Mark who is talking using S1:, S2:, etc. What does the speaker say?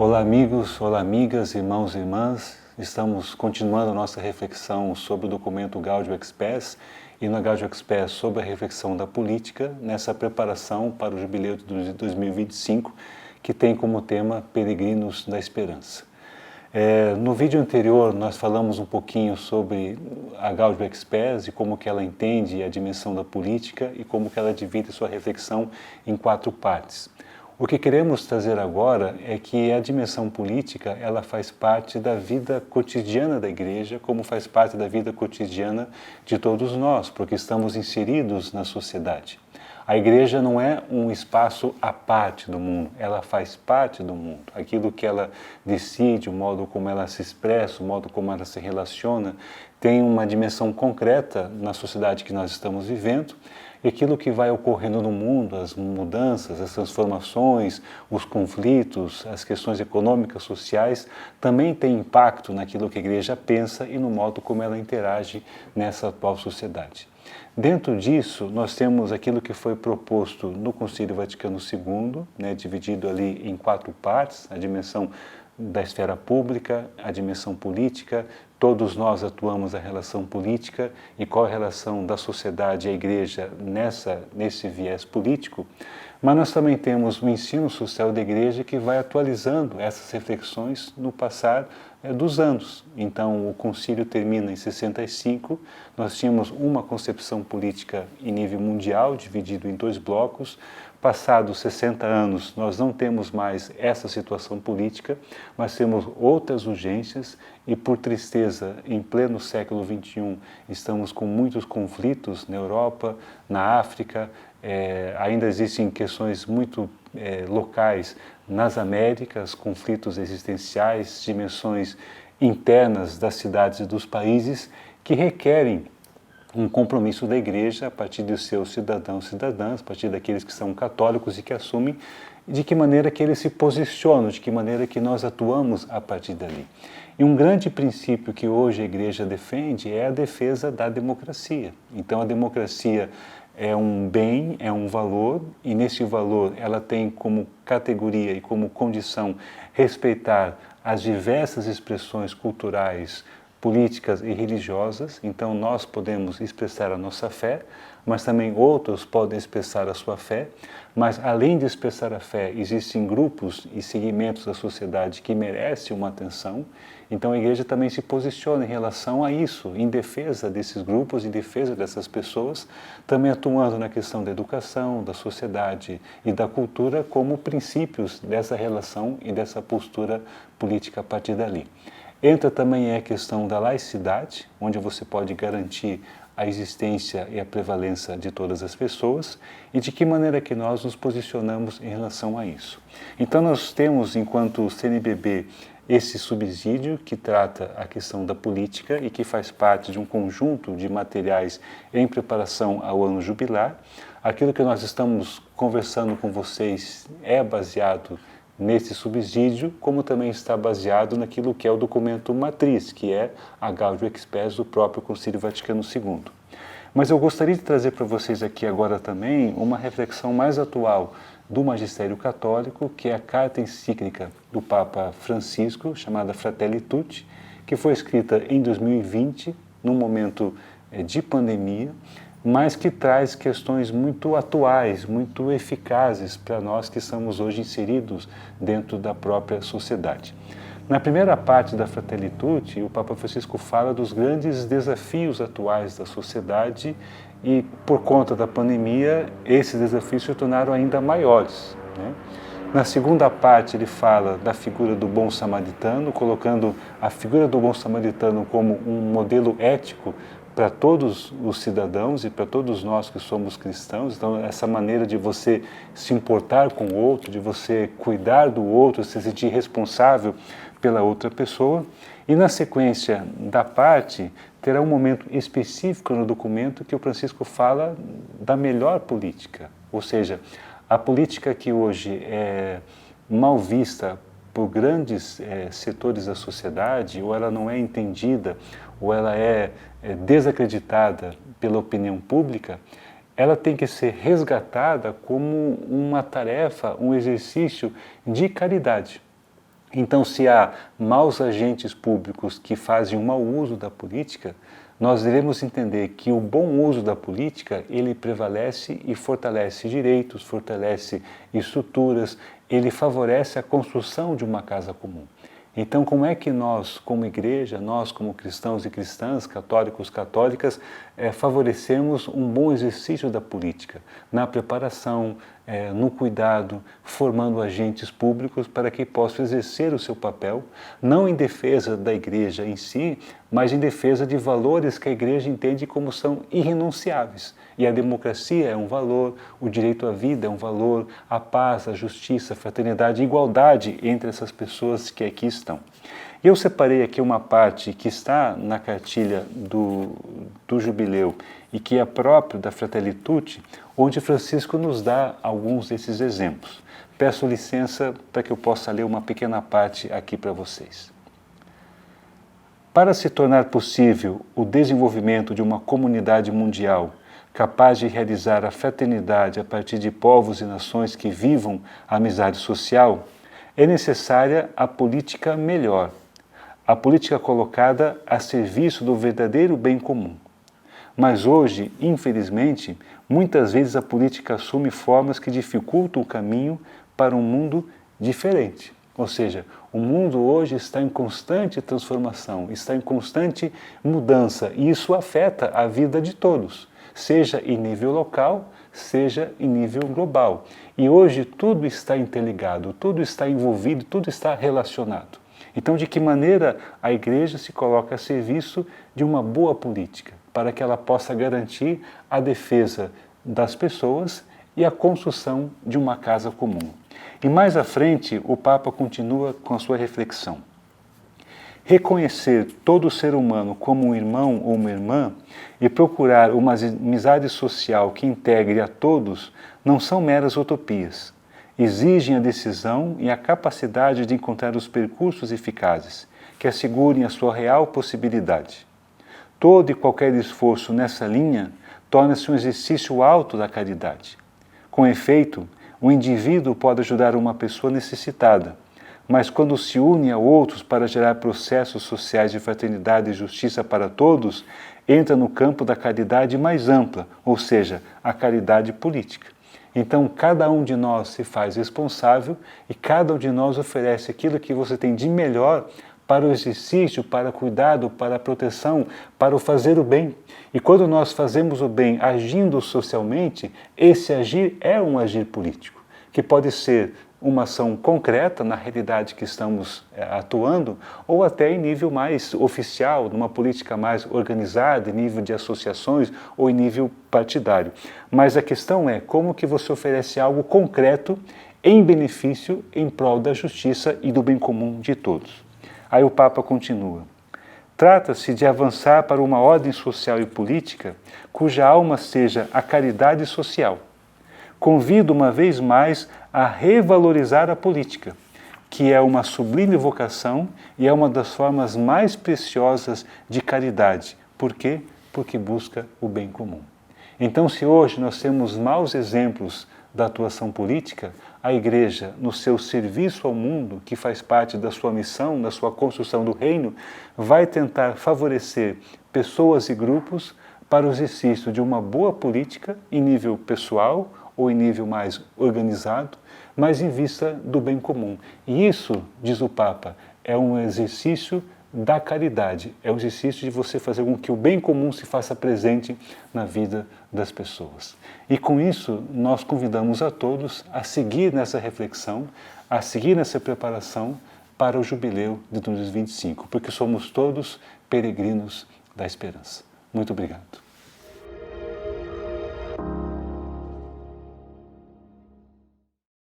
S1: Olá amigos, olá amigas, irmãos e irmãs. Estamos continuando a nossa reflexão sobre o documento Gaudium et Spes e no Gaudium et Spes sobre a reflexão da política nessa preparação para o jubileu de 2025 que tem como tema Peregrinos da Esperança. No vídeo anterior nós falamos um pouquinho sobre a Gaudium et Spes e como que ela entende a dimensão da política e como que ela divide sua reflexão em 4 partes. O que queremos trazer agora é que a dimensão política ela faz parte da vida cotidiana da Igreja, como faz parte da vida cotidiana de todos nós, porque estamos inseridos na sociedade. A Igreja não é um espaço à parte do mundo, ela faz parte do mundo. Aquilo que ela decide, o modo como ela se expressa, o modo como ela se relaciona, tem uma dimensão concreta na sociedade que nós estamos vivendo. E aquilo que vai ocorrendo no mundo, as mudanças, as transformações, os conflitos, as questões econômicas, sociais, também tem impacto naquilo que a Igreja pensa e no modo como ela interage nessa atual sociedade. Dentro disso, nós temos aquilo que foi proposto no Concílio Vaticano II, dividido ali em 4 partes, a dimensão da esfera pública, a dimensão política, todos nós atuamos a relação política e qual a relação da sociedade e a Igreja nesse viés político, mas nós também temos o ensino social da Igreja que vai atualizando essas reflexões no passar dos anos. Então, o concílio termina em 65, nós tínhamos uma concepção política em nível mundial, dividido em 2 blocos. Passados 60 anos, nós não temos mais essa situação política, mas temos outras urgências e, por tristeza, em pleno século XXI, estamos com muitos conflitos na Europa, na África, ainda existem questões muito locais nas Américas, conflitos existenciais, dimensões internas das cidades e dos países que requerem um compromisso da Igreja a partir dos seus cidadãos e cidadãs, a partir daqueles que são católicos e que assumem de que maneira que eles se posicionam, de que maneira que nós atuamos a partir dali. E um grande princípio que hoje a Igreja defende é a defesa da democracia. Então a democracia é um bem, é um valor, e nesse valor ela tem como categoria e como condição respeitar as diversas expressões culturais, políticas e religiosas. Então nós podemos expressar a nossa fé, mas também outros podem expressar a sua fé, mas além de expressar a fé, existem grupos e segmentos da sociedade que merecem uma atenção, então a Igreja também se posiciona em relação a isso, em defesa desses grupos, em defesa dessas pessoas, também atuando na questão da educação, da sociedade e da cultura como princípios dessa relação e dessa postura política a partir dali. Entra também a questão da laicidade, onde você pode garantir a existência e a prevalência de todas as pessoas e de que maneira que nós nos posicionamos em relação a isso. Então nós temos, enquanto CNBB, esse subsídio que trata a questão da política e que faz parte de um conjunto de materiais em preparação ao ano jubilar. Aquilo que nós estamos conversando com vocês é baseado nesse subsídio, como também está baseado naquilo que é o documento matriz, que é a Gaudium et Spes do próprio Concílio Vaticano II. Mas eu gostaria de trazer para vocês aqui agora também uma reflexão mais atual do Magistério Católico, que é a carta encíclica do Papa Francisco, chamada Fratelli Tutti, que foi escrita em 2020, num momento de pandemia, mas que traz questões muito atuais, muito eficazes para nós que estamos hoje inseridos dentro da própria sociedade. Na primeira parte da Fratelli Tutti, o Papa Francisco fala dos grandes desafios atuais da sociedade e, por conta da pandemia, esses desafios se tornaram ainda maiores, Na segunda parte, ele fala da figura do bom samaritano, colocando a figura do bom samaritano como um modelo ético para todos os cidadãos e para todos nós que somos cristãos. Então, essa maneira de você se importar com o outro, de você cuidar do outro, se sentir responsável pela outra pessoa. E na sequência da parte, terá um momento específico no documento que o Francisco fala da melhor política, ou seja, a política que hoje é mal vista por grandes setores da sociedade, ou ela não é entendida, ou ela é desacreditada pela opinião pública, ela tem que ser resgatada como uma tarefa, um exercício de caridade. Então, se há maus agentes públicos que fazem um mau uso da política, nós devemos entender que o bom uso da política, ele prevalece e fortalece direitos, fortalece estruturas, ele favorece a construção de uma casa comum. Então, como é que nós, como igreja, nós como cristãos e cristãs, católicos, católicas, favorecemos um bom exercício da política, na preparação, no cuidado, formando agentes públicos para que possam exercer o seu papel, não em defesa da igreja em si, mas em defesa de valores que a igreja entende como são irrenunciáveis. E a democracia é um valor, o direito à vida é um valor, a paz, a justiça, a fraternidade, a igualdade entre essas pessoas que aqui estão. E eu separei aqui uma parte que está na cartilha do Jubileu e que é próprio da Fratelli Tutti, onde Francisco nos dá alguns desses exemplos. Peço licença para que eu possa ler uma pequena parte aqui para vocês. Para se tornar possível o desenvolvimento de uma comunidade mundial capaz de realizar a fraternidade a partir de povos e nações que vivam a amizade social, é necessária a política melhor, a política colocada a serviço do verdadeiro bem comum. Mas hoje, infelizmente, muitas vezes a política assume formas que dificultam o caminho para um mundo diferente. Ou seja, o mundo hoje está em constante transformação, está em constante mudança, e isso afeta a vida de todos, seja em nível local, seja em nível global. E hoje tudo está interligado, tudo está envolvido, tudo está relacionado. Então, de que maneira a igreja se coloca a serviço de uma boa política, para que ela possa garantir a defesa das pessoas e a construção de uma casa comum. E mais à frente, o Papa continua com a sua reflexão. Reconhecer todo ser humano como um irmão ou uma irmã e procurar uma amizade social que integre a todos não são meras utopias. Exigem a decisão e a capacidade de encontrar os percursos eficazes que assegurem a sua real possibilidade. Todo e qualquer esforço nessa linha torna-se um exercício alto da caridade. Com efeito, o indivíduo pode ajudar uma pessoa necessitada, mas quando se une a outros para gerar processos sociais de fraternidade e justiça para todos, entra no campo da caridade mais ampla, ou seja, a caridade política. Então, cada um de nós se faz responsável e cada um de nós oferece aquilo que você tem de melhor para o exercício, para o cuidado, para a proteção, para o fazer o bem. E quando nós fazemos o bem agindo socialmente, esse agir é um agir político, que pode ser uma ação concreta na realidade que estamos atuando, ou até em nível mais oficial, numa política mais organizada, em nível de associações ou em nível partidário. Mas a questão é como que você oferece algo concreto em benefício, em prol da justiça e do bem comum de todos. Aí o Papa continua. Trata-se de avançar para uma ordem social e política cuja alma seja a caridade social. Convido uma vez mais a revalorizar a política, que é uma sublime vocação e é uma das formas mais preciosas de caridade. Por quê? Porque busca o bem comum. Então, se hoje nós temos maus exemplos da atuação política, a Igreja, no seu serviço ao mundo, que faz parte da sua missão, da sua construção do reino, vai tentar favorecer pessoas e grupos para o exercício de uma boa política em nível pessoal ou em nível mais organizado, mas em vista do bem comum. E isso, diz o Papa, é um exercício da caridade, é o exercício de você fazer com que o bem comum se faça presente na vida das pessoas. E com isso, nós convidamos a todos a seguir nessa reflexão, a seguir nessa preparação para o Jubileu de 2025, porque somos todos peregrinos da esperança. Muito obrigado.